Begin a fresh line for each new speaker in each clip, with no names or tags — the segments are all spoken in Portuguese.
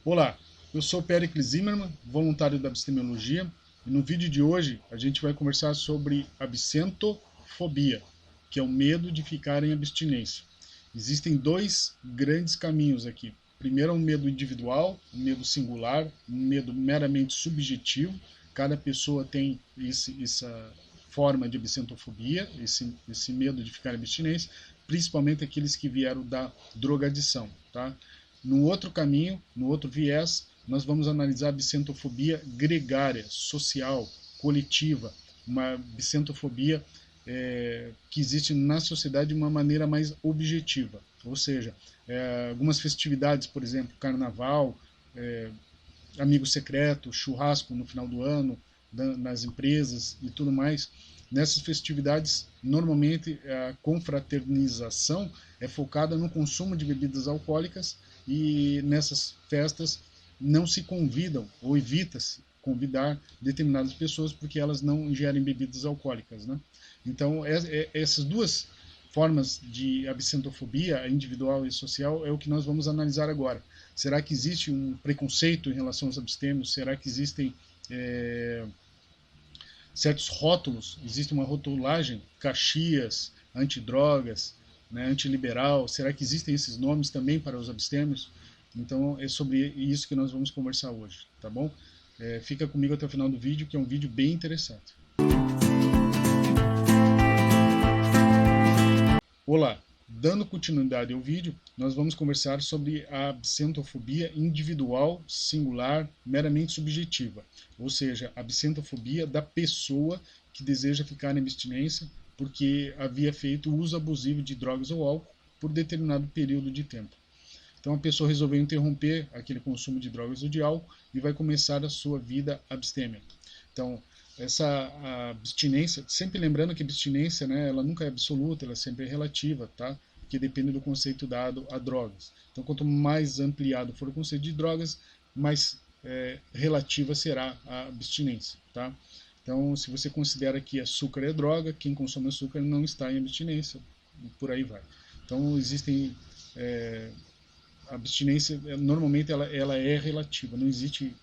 Olá, eu sou Pericles Zimmermann, voluntário da Abstemiologia, e no vídeo de hoje a gente vai conversar sobre absentofobia, que é o medo de ficar em abstinência. Existem dois grandes caminhos aqui. Primeiro é um medo individual, um medo singular, um medo meramente subjetivo. Cada pessoa tem essa forma de absentofobia, esse medo de ficar em abstinência, principalmente aqueles que vieram da drogadição, tá? No outro caminho, no outro viés, nós vamos analisar a absentofobia gregária, social, coletiva, uma absentofobia que existe na sociedade de uma maneira mais objetiva. Ou seja, algumas festividades, por exemplo, carnaval, amigo secreto, churrasco no final do ano, nas empresas e tudo mais. Nessas festividades, normalmente a confraternização é focada no consumo de bebidas alcoólicas e nessas festas não se convidam ou evita-se convidar determinadas pessoas porque elas não ingerem bebidas alcoólicas, né? Então, essas duas formas de absentofobia, individual e social, é o que nós vamos analisar agora. Será que existe um preconceito em relação aos abstêmios? Será que existem certos rótulos? Existe uma rotulagem? Caxias, antidrogas, né, antiliberal? Será que existem esses nomes também para os abstêmios? Então é sobre isso que nós vamos conversar hoje, tá bom? Fica comigo até o final do vídeo, que é um vídeo bem interessante. Olá, dando continuidade ao vídeo, nós vamos conversar sobre a absentofobia individual, singular, meramente subjetiva, ou seja, a absentofobia da pessoa que deseja ficar em abstinência porque havia feito uso abusivo de drogas ou álcool por determinado período de tempo. Então a pessoa resolveu interromper aquele consumo de drogas ou de álcool e vai começar a sua vida abstêmia. Então, essa abstinência, sempre lembrando que a abstinência, né, ela nunca é absoluta, ela sempre é relativa, tá? Que depende do conceito dado a drogas. Então, quanto mais ampliado for o conceito de drogas, mais relativa será a abstinência, tá? Então, se você considera que açúcar é droga, quem consome açúcar não está em abstinência, e por aí vai. Então, existem a abstinência normalmente ela é relativa, não existe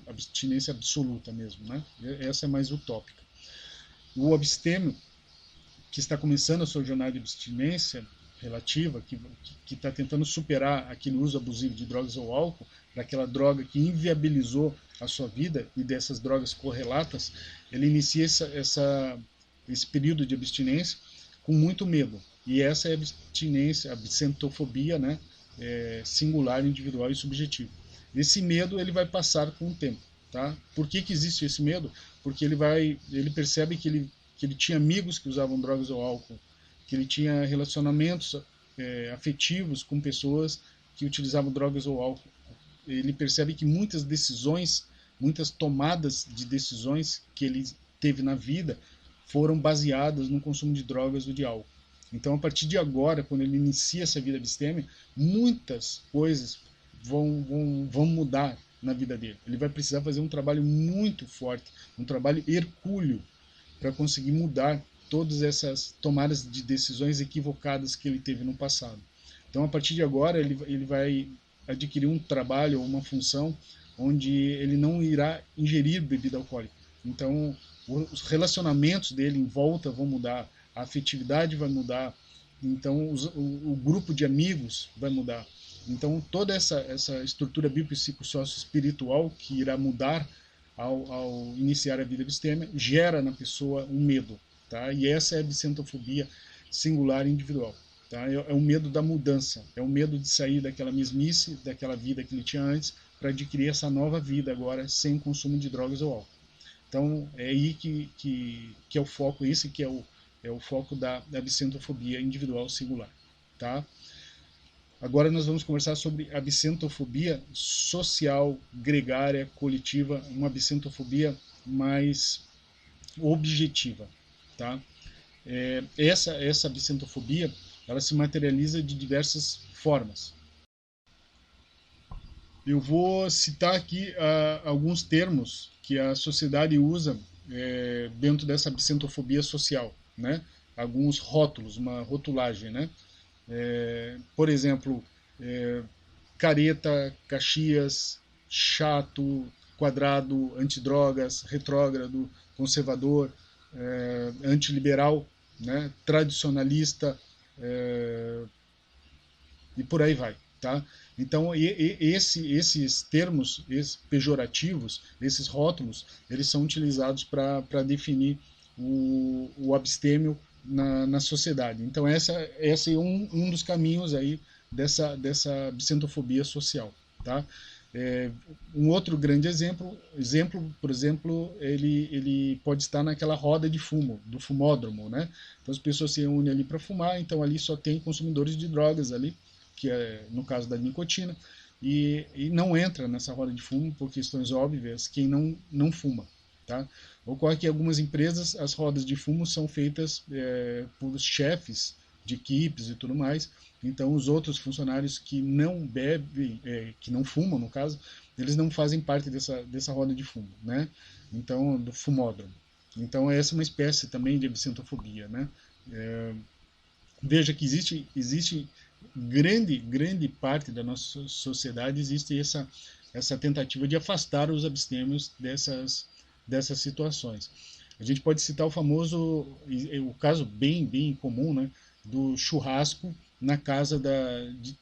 abstinência absoluta mesmo, né? Essa é mais utópica. O abstêmio que está começando a sua jornada de abstinência relativa, que está tentando superar aquele uso abusivo de drogas ou álcool, daquela droga que inviabilizou a sua vida e dessas drogas correlatas, ele inicia esse período de abstinência com muito medo. E essa é a abstinência, a absentofobia, né? Singular, individual e subjetivo. Esse medo ele vai passar com o tempo, tá? Por que existe esse medo? Porque ele percebe que ele tinha amigos que usavam drogas ou álcool, que ele tinha relacionamentos afetivos com pessoas que utilizavam drogas ou álcool. Ele percebe que muitas decisões, muitas tomadas de decisões que ele teve na vida foram baseadas no consumo de drogas ou de álcool. Então, a partir de agora, quando ele inicia essa vida abstêmia, muitas coisas vão mudar na vida dele. Ele vai precisar fazer um trabalho muito forte, um trabalho hercúleo, para conseguir mudar todas essas tomadas de decisões equivocadas que ele teve no passado. Então, a partir de agora, ele vai adquirir um trabalho ou uma função onde ele não irá ingerir bebida alcoólica. Então, os relacionamentos dele em volta vão mudar, a afetividade vai mudar, então o grupo de amigos vai mudar. Então, toda essa estrutura biopsicossócio-espiritual que irá mudar ao iniciar a vida abstêmia gera na pessoa um medo, tá? E essa é a absentofobia singular e individual. Tá? É o medo da mudança, é o medo de sair daquela mesmice, daquela vida que ele tinha antes, para adquirir essa nova vida agora sem consumo de drogas ou álcool. Então é aí que é o foco, esse que é o foco da absentofobia individual singular. Tá? Agora nós vamos conversar sobre absentofobia social, gregária, coletiva, uma absentofobia mais objetiva. Tá? Essa absentofobia ela se materializa de diversas formas. Eu vou citar aqui alguns termos que a sociedade usa dentro dessa absentofobia social, né? Alguns rótulos, uma rotulagem, né? Por exemplo, careta, Caxias, chato, quadrado, antidrogas, retrógrado, conservador, antiliberal, né, tradicionalista, e por aí vai. Tá? Então, esses termos pejorativos, esses rótulos, eles são utilizados para definir o abstêmio na sociedade. Então, esse é um dos caminhos aí dessa absentofobia social. Tá? Um outro grande exemplo, por exemplo, ele pode estar naquela roda de fumo, do fumódromo. Né? Então, as pessoas se reúnem ali para fumar, então ali só tem consumidores de drogas ali, que é no caso da nicotina, e não entra nessa roda de fumo por questões óbvias quem não fuma. Tá? Ocorre que em algumas empresas as rodas de fumo são feitas por chefes de equipes e tudo mais, então os outros funcionários que não bebem, que não fumam no caso, eles não fazem parte dessa roda de fumo, né? Então, do fumódromo. Então essa é uma espécie também de absentofobia, né? Veja que existe grande parte da nossa sociedade existe essa tentativa de afastar os abstêmios dessas situações. A gente pode citar o caso bem comum, né, do churrasco na casa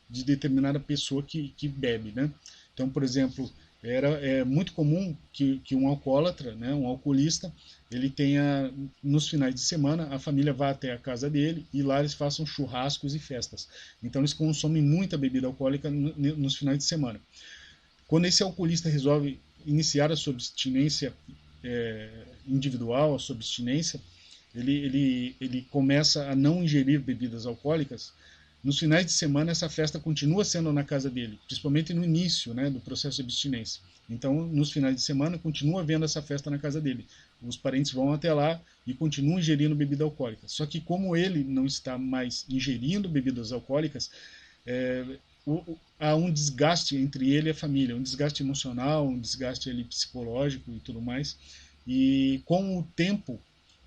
de determinada pessoa que bebe. Né? Então, por exemplo, é muito comum que um alcoólatra, né, um alcoolista, ele tenha, nos finais de semana, a família vá até a casa dele e lá eles façam churrascos e festas. Então eles consomem muita bebida alcoólica nos finais de semana. Quando esse alcoolista resolve iniciar a sua abstinência individual, a sua abstinência, ele começa a não ingerir bebidas alcoólicas. Nos finais de semana, essa festa continua sendo na casa dele, principalmente no início, né, do processo de abstinência. Então, nos finais de semana, continua havendo essa festa na casa dele. Os parentes vão até lá e continuam ingerindo bebida alcoólica. Só que como ele não está mais ingerindo bebidas alcoólicas, há um desgaste entre ele e a família, um desgaste emocional, um desgaste ali, psicológico e tudo mais. E com o tempo,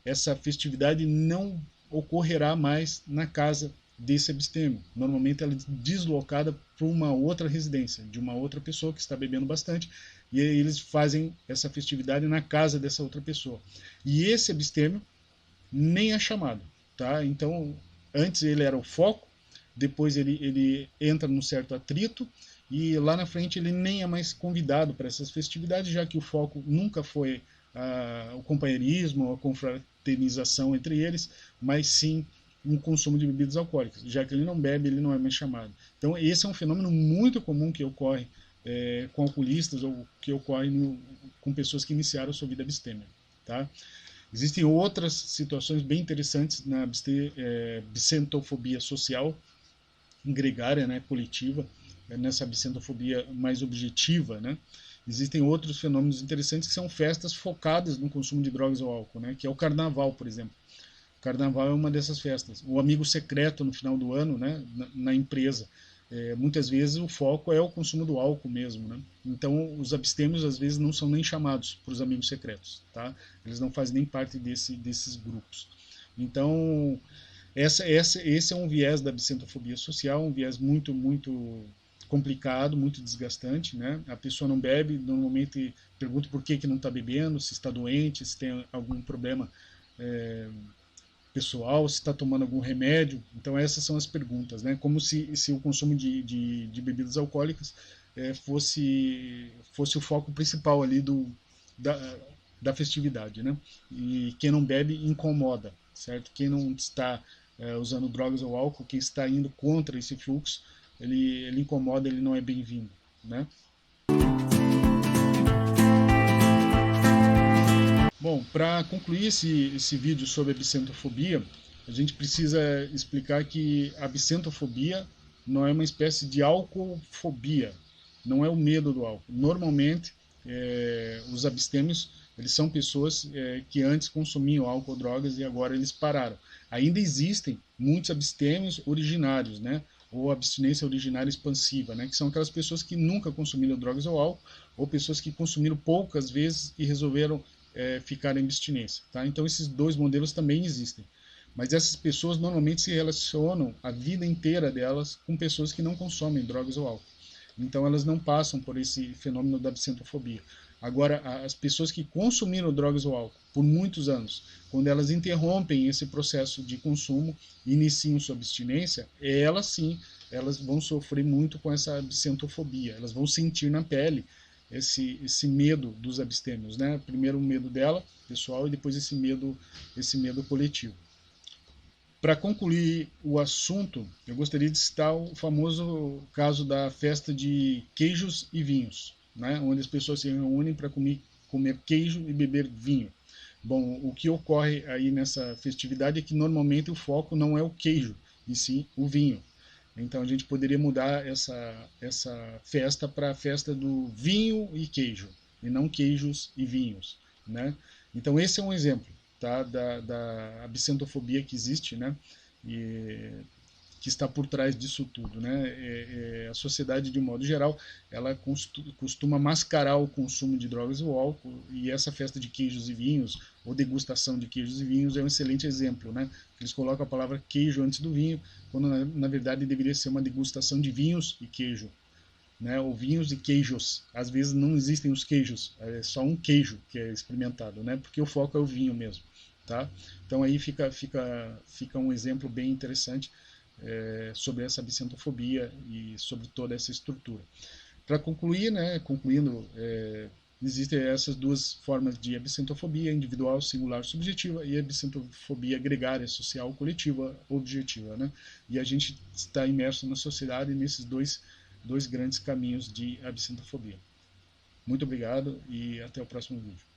essa festividade não ocorrerá mais na casa desse abstêmio. Normalmente ela é deslocada para uma outra residência, de uma outra pessoa que está bebendo bastante, e aí eles fazem essa festividade na casa dessa outra pessoa. E esse abstêmio nem é chamado. Tá? Então, antes ele era o foco, depois ele entra num certo atrito, e lá na frente ele nem é mais convidado para essas festividades, já que o foco nunca foi o companheirismo, a confraternização entre eles, mas sim um consumo de bebidas alcoólicas. Já que ele não bebe, ele não é mais chamado. Então esse é um fenômeno muito comum que ocorre com alcoolistas ou que ocorre com pessoas que iniciaram a sua vida abstêmia. Tá? Existem outras situações bem interessantes na absentofobia social, gregária, né, coletiva, nessa absentofobia mais objetiva, né? Existem outros fenômenos interessantes que são festas focadas no consumo de drogas ou álcool, né? Que é o carnaval, por exemplo. O carnaval é uma dessas festas. O amigo secreto no final do ano, né? Na empresa. Muitas vezes o foco é o consumo do álcool mesmo, né? Então os abstêmios às vezes não são nem chamados para os amigos secretos, tá? Eles não fazem nem parte desses grupos. Então esse é um viés da absentofobia social, um viés muito complicado, muito desgastante, né? A pessoa não bebe, normalmente pergunta por que não está bebendo, se está doente, se tem algum problema pessoal, se está tomando algum remédio. Então essas são as perguntas, né? Como se o consumo de bebidas alcoólicas fosse o foco principal ali da festividade, né? E quem não bebe incomoda, certo? Quem não está usando drogas ou álcool, quem está indo contra esse fluxo, ele incomoda, ele não é bem-vindo, né? Bom, para concluir esse vídeo sobre absentofobia, a gente precisa explicar que a absentofobia não é uma espécie de álcoolfobia, não é o medo do álcool. Normalmente, os abstêmios eles são pessoas que antes consumiam álcool ou drogas e agora eles pararam. Ainda existem muitos abstêmios originários, né? Ou abstinência originária expansiva, né? Que são aquelas pessoas que nunca consumiram drogas ou álcool, ou pessoas que consumiram poucas vezes e resolveram ficar em abstinência. Tá? Então esses dois modelos também existem. Mas essas pessoas normalmente se relacionam a vida inteira delas com pessoas que não consomem drogas ou álcool. então elas não passam por esse fenômeno da absentofobia. Agora, as pessoas que consumiram drogas ou álcool por muitos anos, quando elas interrompem esse processo de consumo e iniciam sua abstinência, elas sim, elas vão sofrer muito com essa absentofobia, elas vão sentir na pele esse medo dos abstêmios, né? Primeiro o medo dela, pessoal, e depois esse medo coletivo. Para concluir o assunto, eu gostaria de citar o famoso caso da festa de queijos e vinhos, né? Onde as pessoas se reúnem para comer queijo e beber vinho. Bom, o que ocorre aí nessa festividade é que normalmente o foco não é o queijo, e sim o vinho. Então a gente poderia mudar essa festa para a festa do vinho e queijo, e não queijos e vinhos, né? Então esse é um exemplo, tá, da absentofobia que existe, né? E que está por trás disso tudo, né? A sociedade, de um modo geral, ela costuma mascarar o consumo de drogas ou álcool, e essa festa de queijos e vinhos, ou degustação de queijos e vinhos, é um excelente exemplo, né? Eles colocam a palavra queijo antes do vinho, quando na verdade deveria ser uma degustação de vinhos e queijo, né? Ou vinhos e queijos. Às vezes não existem os queijos, é só um queijo que é experimentado, né? Porque o foco é o vinho mesmo, tá? Então aí fica um exemplo bem interessante sobre essa absentofobia e sobre toda essa estrutura. Para concluir, né, concluindo, existem essas duas formas de absentofobia, individual, singular, subjetiva, e absentofobia gregária, social, coletiva, objetiva, né? E a gente está imerso na sociedade nesses dois grandes caminhos de absentofobia. Muito obrigado e até o próximo vídeo.